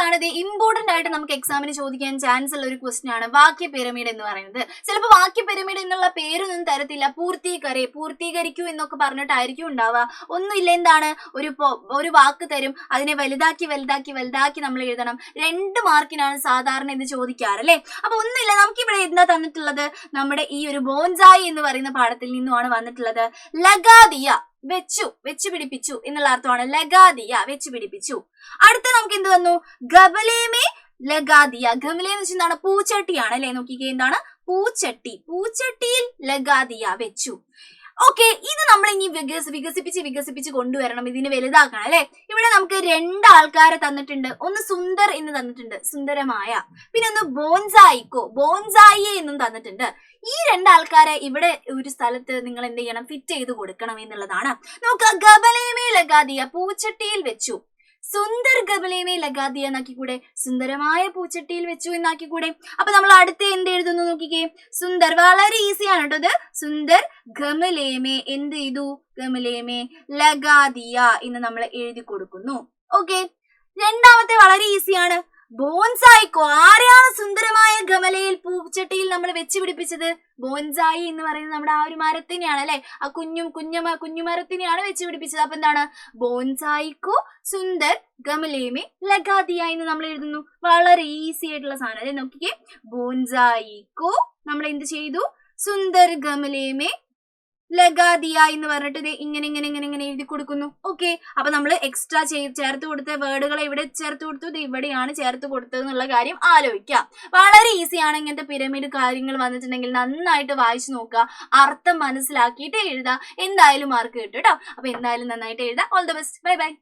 അടുത്തതാണ് ഇമ്പോർട്ടന്റ് ആയിട്ട് നമുക്ക് എക്സാമിന് ചോദിക്കാൻ ചാൻസ് ഉള്ള ഒരു ക്വസ്റ്റ്യൻ ആണ് വാക്യ പിരമിഡ് എന്ന് പറയുന്നത്. ചിലപ്പോൾ വാക്യ പിരമിഡ് എന്നുള്ള പേരൊന്നും തരത്തില്ല, പൂർത്തീകരിക്കൂ എന്നൊക്കെ പറഞ്ഞിട്ടായിരിക്കും ഉണ്ടാവുക. ഒന്നുമില്ല, എന്താണ് ഒരു വാക്ക് തരും, അതിനെ വലുതാക്കി നമ്മൾ എഴുതണം. 2 മാർക്കിനാണ് സാധാരണ ഇത് ചോദിക്കാറ് അല്ലെ. അപ്പൊ ഒന്നുമില്ല, നമുക്കിവിടെ എന്താ തന്നിട്ടുള്ളത്, നമ്മുടെ ഈ ഒരു ബോൺസായി എന്ന് പറയുന്ന പാഠത്തിൽ നിന്നുമാണ് വന്നിട്ടുള്ളത്. ലഗാദിയ വെച്ചു പിടിപ്പിച്ചു എന്നുള്ള അർത്ഥമാണ്. ലഗാദിയ വെച്ചു പിടിപ്പിച്ചു. അടുത്ത നമുക്ക് എന്ത് വന്നു, ഗബലേമേ ലഗാദിയ. ഗമല എന്ന് വെച്ചാൽ എന്താണ്, പൂച്ചട്ടിയാണ് അല്ലെ. നോക്കിക്കേ, എന്താണ് പൂച്ചട്ടിയിൽ ലഗാദിയ വെച്ചു. ഓക്കെ, ഇത് നമ്മൾ ഇനി വികസിപ്പിച്ച് കൊണ്ടുവരണം, ഇതിനെ വലുതാക്കണം അല്ലെ. ഇവിടെ നമുക്ക് 2 ആൾക്കാരെ തന്നിട്ടുണ്ട്. ഒന്ന് സുന്ദർ എന്ന് തന്നിട്ടുണ്ട്, സുന്ദരമായ. പിന്നെ ഒന്ന് ബോൺസായി എന്നും തന്നിട്ടുണ്ട്. ഈ 2 ആൾക്കാരെ ഇവിടെ ഒരു സ്ഥലത്ത് നിങ്ങൾ എന്ത് ചെയ്യണം, ഫിറ്റ് ചെയ്ത് കൊടുക്കണം എന്നുള്ളതാണ്. നോക്കുക, ഗബലേമേ ലഗാദിയ പൂച്ചട്ടിയിൽ വെച്ചു. സുന്ദർ ഗബലേമേ ലഗാദിയ എന്നാക്കിക്കൂടെ, സുന്ദരമായ പൂച്ചട്ടിയിൽ വെച്ചു എന്നാക്കിക്കൂടെ. അപ്പൊ നമ്മൾ അടുത്ത എന്ത് എഴുതുന്നു നോക്കിക്കേ, സുന്ദർ. വളരെ ഈസിയാണ് കേട്ടോ ഇത്. സുന്ദർ ഗമലേമേ എന്ത് ചെയ്തു, ഗമലേമേ ലഗാദിയ എന്ന് നമ്മൾ എഴുതി കൊടുക്കുന്നു. ഓക്കെ, രണ്ടാമത്തെ വളരെ ഈസിയാണ്. ബോൺസായിക്കോ, ആരെയാണ് സുന്ദരമായ ഗമലയിൽ പൂച്ചട്ടിയിൽ നമ്മൾ വെച്ച് പിടിപ്പിച്ചത്? ബോൺസായി എന്ന് പറയുന്നത് നമ്മുടെ ആ ഒരു മരത്തിനെയാണ് അല്ലെ, ആ കുഞ്ഞു മരത്തിനെയാണ് വെച്ച് പിടിപ്പിച്ചത്. അപ്പൊ എന്താണ്, ബോൺസായിക്കോ സുന്ദർ ഗമലേമേ ലഗാദിയ എന്ന് നമ്മൾ എഴുതുന്നു. വളരെ ഈസി ആയിട്ടുള്ള സാധനം അല്ലെ. നോക്കിക്കേ, ബോൺസായിക്കോ നമ്മൾ എന്ത് ചെയ്തു, സുന്ദർ ഗമലേമേ ലഗാദിയ എന്ന് പറഞ്ഞിട്ട് ഇങ്ങനെ എഴുതി കൊടുക്കുന്നു. ഓക്കെ, അപ്പൊ നമ്മൾ എക്സ്ട്രാ ചേർത്ത് കൊടുത്ത വേർഡുകൾ എവിടെ ചേർത്ത് കൊടുത്തു, ഇത് ഇവിടെയാണ് ചേർത്ത് കൊടുത്തത് എന്നുള്ള കാര്യം ആലോചിക്കാം. വളരെ ഈസിയാണ്. ഇങ്ങനത്തെ പിരമിഡ് കാര്യങ്ങൾ വന്നിട്ടുണ്ടെങ്കിൽ നന്നായിട്ട് വായിച്ചു നോക്കുക, അർത്ഥം മനസ്സിലാക്കിയിട്ട് എഴുതാം. എന്തായാലും മാർക്ക് കിട്ടും കേട്ടോ. അപ്പൊ എന്തായാലും നന്നായിട്ട് എഴുതാം. All the best. Bye bye.